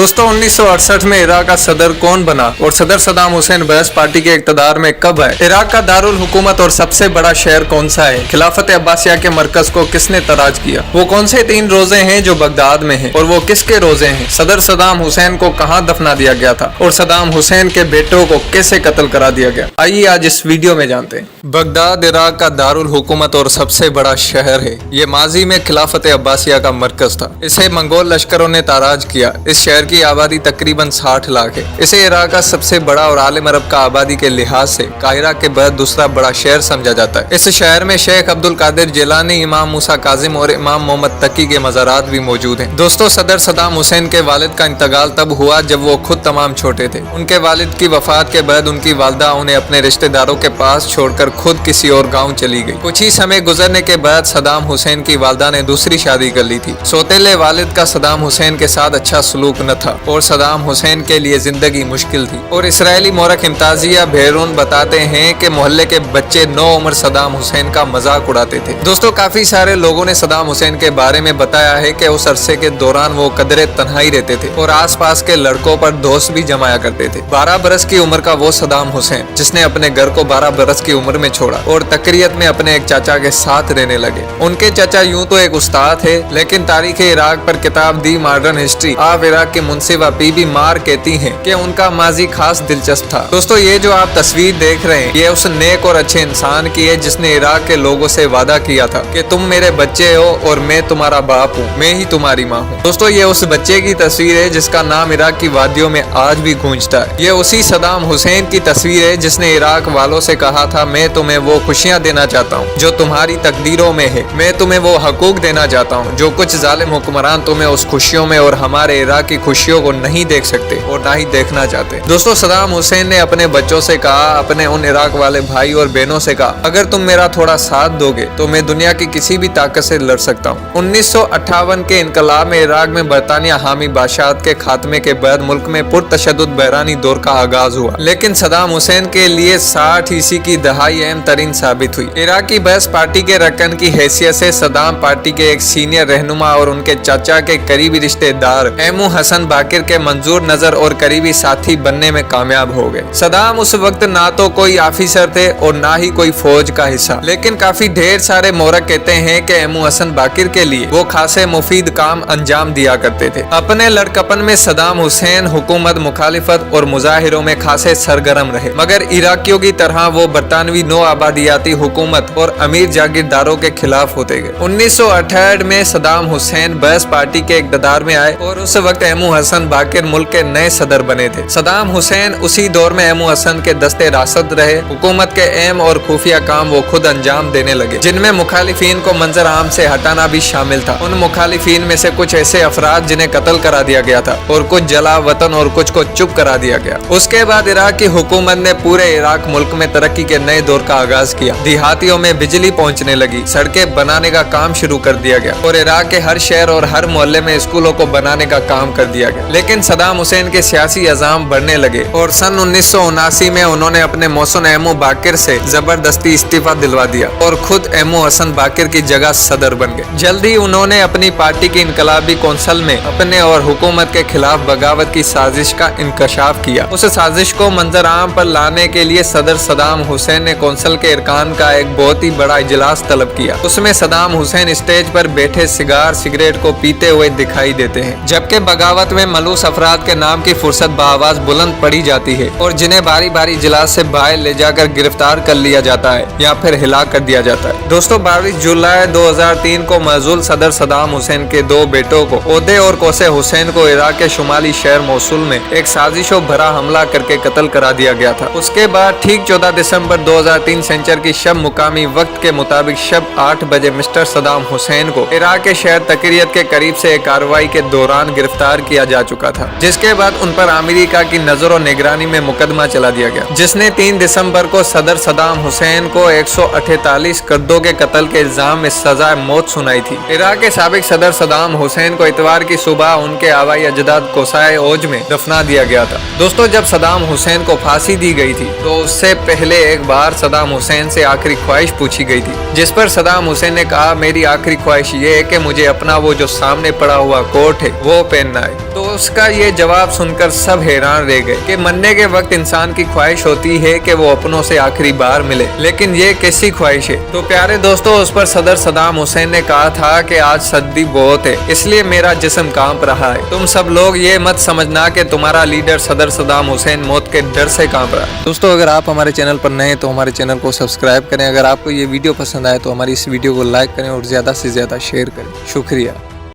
दोस्तों 1968 में इराक का सदर कौन बना और सदर सदाम हुसैन बहस पार्टी के इक़्तिदार में कब आए? इराक का दारुल हुकूमत और सबसे बड़ा शहर कौन सा है? खिलाफत अब्बासिया के मरकज को किसने तराज किया? वो कौन से 3 रोजे हैं जो बगदाद में हैं और वो किसके रोजे हैं? सदर सदाम हुसैन को कहाँ दफना दिया गया था और सदाम हुसैन के बेटों को कैसे कत्ल करा दिया गया? आइए आज इस वीडियो में जानते हैं। बगदाद इराक का दारुल हुकूमत और सबसे बड़ा शहर है। ये माजी में खिलाफत अब्बासिया का मरकज था। इसे मंगोल लश्करों ने ताराज किया। इस शहर की आबादी तकरीबन 60 लाख है। इसे इराक का सबसे बड़ा और आलम अरब का आबादी के लिहाज से काहिरा के बाद दूसरा बड़ा शहर समझा जाता है। इस शहर में शेख अब्दुल कादिर जिलानी, इमाम मूसा काजिम और इमाम मोहम्मद तकी के मज़ारात भी मौजूद हैं। दोस्तों, सदर सदाम हुसैन के वालिद का इंतकाल तब हुआ जब वो खुद तमाम छोटे थे। उनके वालिद की वफात के बाद उनकी वालदा उन्हें अपने रिश्तेदारों के पास छोड़कर खुद किसी और गाँव चली गई। कुछ ही समय गुजरने के बाद सदाम हुसैन की वालदा ने दूसरी शादी कर ली थी। सौतेले वालिद का सदाम हुसैन के साथ अच्छा सलूक न था और सदाम हुसैन के लिए जिंदगी मुश्किल थी। और इसराइली मौरख इम्ताजिया बेरून बताते हैं कि मोहल्ले के बच्चे 9 उम्र सदाम हुसैन का मजाक उड़ाते थे। दोस्तों, काफी सारे लोगों ने सदाम हुसैन के बारे में बताया है कि उस अरसे के दौरान वो कदरे तन्हाई रहते थे और आसपास के लड़कों पर दोस्त भी जमाया करते थे। 12 बरस की उम्र का वो सदाम हुसैन जिसने अपने घर को 12 बरस की उम्र में छोड़ा और तकरीयत में अपने एक चाचा के साथ रहने लगे। उनके चाचा यूं तो एक उस्ताद थे, लेकिन तारीख इराक पर किताब दी मॉडर्न हिस्ट्री ऑफ इराक की मुंसिफा बीबी मार कहती हैं कि उनका माजी खास दिलचस्प था। दोस्तों, ये जो आप तस्वीर देख रहे हैं ये उस नेक और अच्छे इंसान की है जिसने इराक के लोगों से वादा किया था कि तुम मेरे बच्चे हो और मैं तुम्हारा बाप हूँ, मैं ही तुम्हारी माँ हूँ। दोस्तों, ये उस बच्चे की तस्वीर है जिसका नाम इराक की वादियों में आज भी गूंजता है। ये उसी सदाम हुसैन की तस्वीर है जिसने इराक वालों से कहा था, मैं तुम्हें वो खुशियाँ देना चाहता हूँ जो तुम्हारी तकदीरों में है, मैं तुम्हें वो हकूक देना चाहता हूँ जो कुछ जालिम हुक्मरान तुम्हें उस खुशियों में और हमारे इराक की खुशियों को नहीं देख सकते और ना ही देखना चाहते। दोस्तों, सदाम हुसैन ने अपने बच्चों से कहा, अपने उन इराक वाले भाई और बहनों से कहा, अगर तुम मेरा थोड़ा साथ दोगे तो मैं दुनिया की किसी भी ताकत से लड़ सकता हूँ। 1958 के इनकलाब में इराक में बरतानिया हामी बादशाहत के खात्मे के बाद मुल्क में पुरतशद्दुद बहरानी दौर का आगाज हुआ, लेकिन सदाम हुसैन के लिए 60 ईस्वी की दहाई अहम तरीन साबित हुई। इराकी बहस पार्टी के रकन की हैसियत से सदाम पार्टी के एक सीनियर रहनुमा और उनके चाचा के करीबी रिश्तेदार एमू हसन बाकिर के मंजूर नजर और करीबी साथी बनने में कामयाब हो गए। सदाम उस वक्त ना तो कोई ऑफिसर थे और ना ही कोई फौज का हिस्सा, लेकिन काफी ढेर सारे मोरख कहते हैं कि एमू हसन बाकिर के लिए वो खासे मुफीद काम अंजाम दिया करते थे। अपने लड़कपन में सदाम हुसैन हुकूमत, मुखालिफत और मुजाहिरों में खासे सरगर्म रहे, मगर इराकियों की तरह वो बरतानवी नो आबादियाती हुकूमत और अमीर जागीरदारों के खिलाफ होते गए। 1968 में सदाम हुसैन बहस पार्टी के इक़्तिदार में आए और उस वक्त एमू हसन बाकिर मुल्क के नए सदर बने थे। सदाम हुसैन उसी दौर में एमू हसन के दस्ते रासद रहे। हुकूमत के अहम और खुफिया काम वो खुद अंजाम देने लगे, जिनमें मुखालिफिन को मंजर आम से हटाना भी शामिल था। उन मुखालिफिन में से कुछ ऐसे अफराद जिन्हें कत्ल करा दिया गया था और कुछ जला वतन और कुछ को चुप करा दिया गया। उसके बाद इराक की हुकूमत ने पूरे इराक मुल्क में तरक्की के नए दौर का आगाज किया। देहातियों में बिजली पहुंचने लगी, सड़कें बनाने का काम शुरू कर दिया गया और इराक के हर शहर और हर मोहल्ले में स्कूलों को बनाने का काम कर दिया गया। लेकिन सदाम हुसैन के सियासी अज़ाम बढ़ने लगे और सन 1979 में उन्होंने अपने मौसून एमू बाकिर से जबरदस्ती इस्तीफा दिलवा दिया और खुद एमू हसन बाकिर की जगह सदर बन गए। जल्द ही उन्होंने अपनी पार्टी की इनकलाबी कौंसिल में अपने और हुकूमत के खिलाफ बगावत की साजिश का इंकशाफ किया। उस साजिश को मंजर आम पर लाने के लिए सदर सदाम हुसैन ने कौंसिल के इरकान का एक बहुत ही बड़ा इजलास तलब किया। उसमें सदाम हुसैन स्टेज पर बैठे सिगार सिगरेट को पीते हुए दिखाई देते हैं, जबकि बगावत में मलूस अफराद के नाम की फुर्सत बाआवाज बुलंद पड़ी जाती है और जिन्हें बारी बारी इजलास से बाहर ले जाकर गिरफ्तार कर लिया जाता है या फिर हिला कर दिया जाता है। दोस्तों, 22 जुलाई 2003 को मजूल सदर सदाम हुसैन के 2 बेटों को ओदे और कोसे हुसैन को इराक के शुमाली शहर मोसुल में एक साजिशों भरा हमला करके कत्ल करा दिया गया था। उसके बाद ठीक 14 दिसंबर 2003 सेंचर की शब मुकामी वक्त के मुताबिक शब 8 बजे मिस्टर सदाम हुसैन को इराक के शहर तकरीयत के करीब से एक कार्रवाई के दौरान गिरफ्तार किया जा चुका था, जिसके बाद उन पर अमेरिका की नजर और निगरानी में मुकदमा चला दिया गया, जिसने 3 दिसंबर को सदर सदाम हुसैन को 148 कर्दों के कत्ल के इल्जाम में सजा मौत सुनाई थी। इराक के साबिक सदर सदाम हुसैन को इतवार की सुबह उनके आवाई अजदाद कोसाए ओज में दफना दिया गया था। दोस्तों, जब सदाम हुसैन को फांसी दी गई थी तो उससे पहले एक बार सदाम हुसैन से आखिरी ख्वाहिश पूछी गई थी, जिस पर सदाम हुसैन ने कहा, मेरी आखिरी ख्वाहिश ये है कि मुझे अपना वो जो सामने पड़ा हुआ कोट है वो पहनना है। तो उसका ये जवाब सुनकर सब हैरान रह गए कि मरने के वक्त इंसान की ख्वाहिश होती है कि वो अपनों से आखिरी बार मिले, लेकिन ये कैसी ख्वाहिश है। तो प्यारे दोस्तों, उस पर सदर सदाम हुसैन ने कहा था कि आज सर्दी बहुत है, इसलिए मेरा जिस्म कांप रहा है। तुम सब लोग ये मत समझना कि तुम्हारा लीडर सदर सदाम हुसैन मौत के डर से कांप रहा है। दोस्तों, अगर आप हमारे चैनल पर नए हैं तो हमारे चैनल को सब्सक्राइब करें। अगर आपको ये वीडियो पसंद आए तो हमारी इस वीडियो को लाइक करें और ज्यादा से ज्यादा शेयर करें। शुक्रिया।